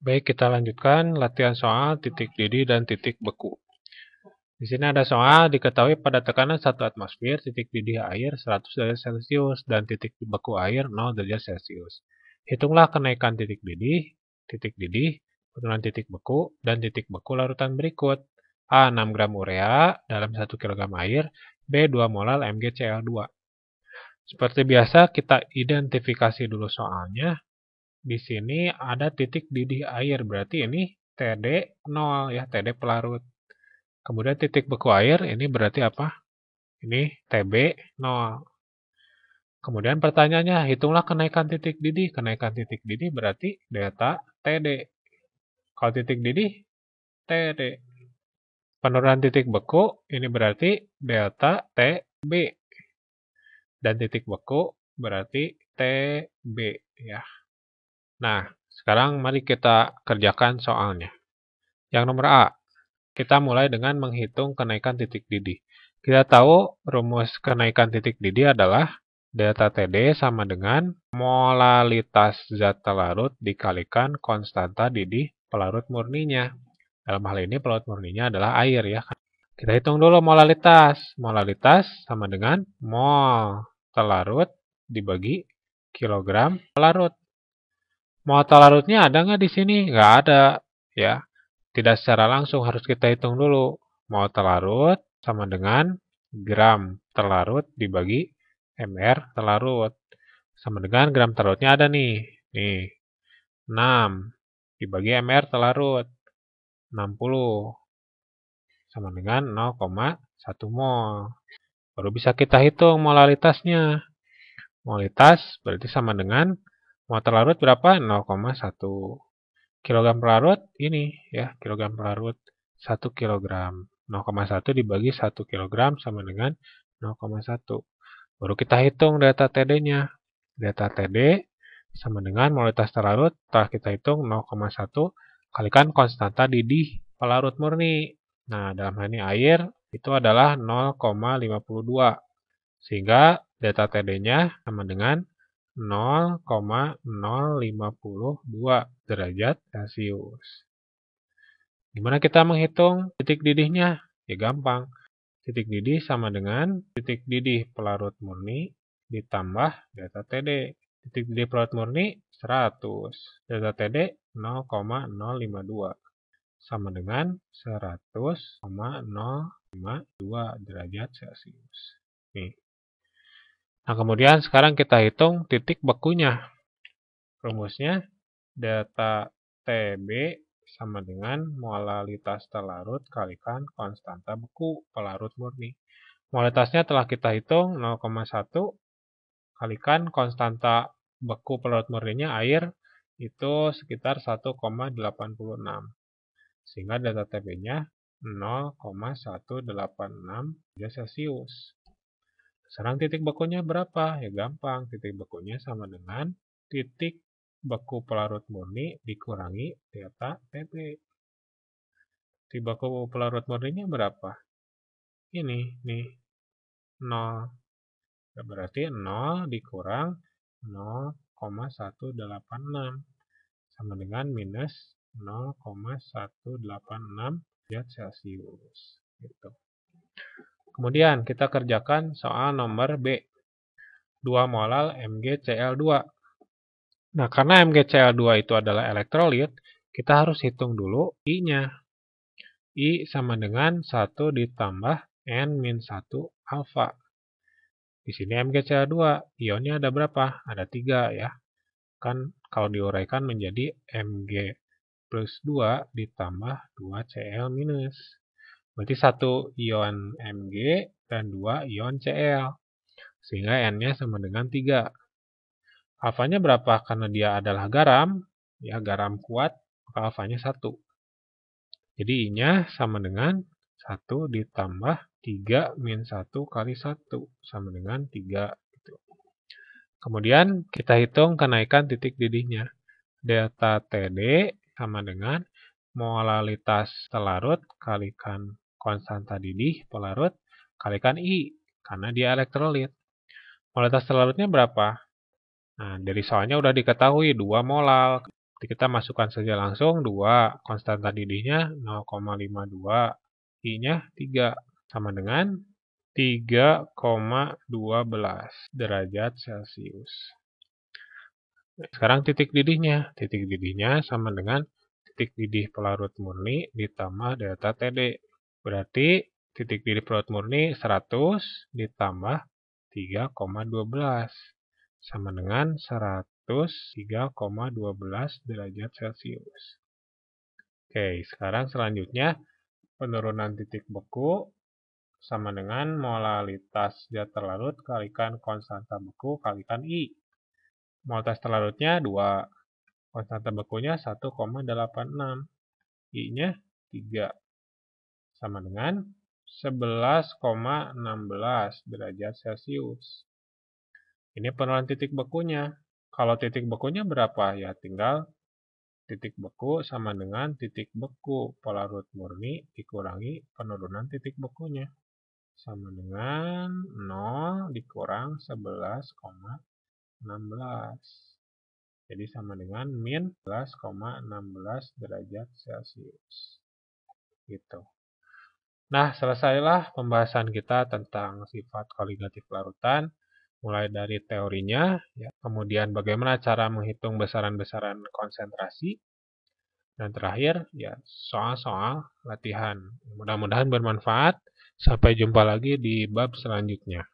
Baik, kita lanjutkan latihan soal titik didih dan titik beku. Di sini ada soal diketahui pada tekanan 1 atmosfer titik didih air 100 derajat Celcius dan titik beku air 0 derajat Celcius. Hitunglah kenaikan titik didih, penurunan titik beku, dan titik beku larutan berikut. A. 6 gram urea dalam 1 kg air, B. 2 molar MgCl2. Seperti biasa, kita identifikasi dulu soalnya. Di sini ada titik didih air, berarti ini TD 0 ya, TD pelarut. Kemudian titik beku air, ini berarti apa? Ini TB 0. Kemudian pertanyaannya, hitunglah kenaikan titik didih. Kenaikan titik didih berarti delta TD. Kalau titik didih, TD. Penurunan titik beku, ini berarti delta TB. Dan titik beku berarti TB ya. Nah, sekarang mari kita kerjakan soalnya. Yang nomor A, kita mulai dengan menghitung kenaikan titik didih. Kita tahu rumus kenaikan titik didih adalah delta TD sama dengan molalitas zat pelarut dikalikan konstanta didih pelarut murninya. Dalam hal ini pelarut murninya adalah air ya. Kita hitung dulu molalitas. Molalitas sama dengan mol pelarut dibagi kilogram pelarut. Mol larutnya ada nggak di sini? Nggak ada, ya. Tidak secara langsung harus kita hitung dulu. Mol larut sama dengan gram terlarut dibagi mr terlarut. Sama dengan gram terlarutnya ada nih. Nih, 6 dibagi mr terlarut. 60 sama dengan 0,1 mol. Baru bisa kita hitung molaritasnya. Molaritas berarti sama dengan mol terlarut berapa? 0,1. Kilogram pelarut ini ya, kilogram pelarut 1 kilogram. 0,1 dibagi 1 kilogram sama dengan 0,1. Baru kita hitung delta TD-nya. Delta TD sama dengan molaritas terlarut, setelah kita hitung 0,1 kalikan konstanta didih pelarut murni. Nah, dalam hal ini air itu adalah 0,52. Sehingga delta TD-nya sama dengan 0,052 derajat Celcius. Gimana kita menghitung titik didihnya? Ya gampang. Titik didih sama dengan titik didih pelarut murni ditambah delta TD. Titik didih pelarut murni 100. Delta TD 0,052. Sama dengan 100,052 derajat Celcius. Nih. Nah, kemudian sekarang kita hitung titik bekunya. Rumusnya delta TB sama dengan molalitas terlarut kalikan konstanta beku pelarut murni. Molalitasnya telah kita hitung 0,1 kalikan konstanta beku pelarut murninya air itu sekitar 1,86. Sehingga delta TB-nya 0,186 derajat Celcius. Sekarang titik bekunya berapa? Ya gampang, titik bekunya sama dengan titik beku pelarut murni dikurangi delta TB. Titik beku pelarut murninya berapa? Ini, nih, 0. Berarti 0 dikurang 0,186 sama dengan minus 0,186 derajat Celcius. Gitu. Kemudian kita kerjakan soal nomor B. 2 molar MgCl2. Nah, karena MgCl2 itu adalah elektrolit, kita harus hitung dulu I-nya. I sama dengan 1 ditambah N-1 alfa. Di sini MgCl2, ionnya ada berapa? Ada 3 ya. Kan kalau diuraikan menjadi Mg plus 2 ditambah 2Cl minus. Berarti 1 ion Mg dan 2 ion Cl. Sehingga N-nya sama dengan 3. Alfanya berapa? Karena dia adalah garam, ya garam kuat, maka alfanya 1. Jadi I-nya sama dengan 1 ditambah 3 min 1 kali 1, sama dengan 3. Gitu. Kemudian kita hitung kenaikan titik didihnya. Delta TD sama dengan molalitas terlarut kalikan konstanta didih pelarut kalikan I, karena dia elektrolit. Molalitas terlarutnya berapa? Nah, dari soalnya udah diketahui 2 molar. Kita masukkan saja langsung 2, konstanta didihnya 0,52, I-nya 3, sama dengan 3,12 derajat Celcius. Sekarang titik didihnya. Titik didihnya sama dengan titik didih pelarut murni ditambah delta TD. Berarti titik didih pelarut murni 100 ditambah 3,12 sama dengan 103,12 derajat Celcius. Oke, sekarang selanjutnya penurunan titik beku sama dengan molalitas zat terlarut kalikan konstanta beku kalikan I. Molalitas terlarutnya 2, konstanta bekunya 1,86, I-nya 3, sama dengan 11,16 derajat Celcius. Ini penurunan titik bekunya. Kalau titik bekunya berapa? Ya tinggal titik beku sama dengan titik beku pelarut murni dikurangi penurunan titik bekunya. Sama dengan 0 dikurang 11,16. Jadi sama dengan min 11,16 derajat Celcius. Gitu. Nah, selesailah pembahasan kita tentang sifat koligatif larutan. Mulai dari teorinya, ya, kemudian bagaimana cara menghitung besaran-besaran konsentrasi, dan terakhir, ya, soal-soal latihan. Mudah-mudahan bermanfaat. Sampai jumpa lagi di bab selanjutnya.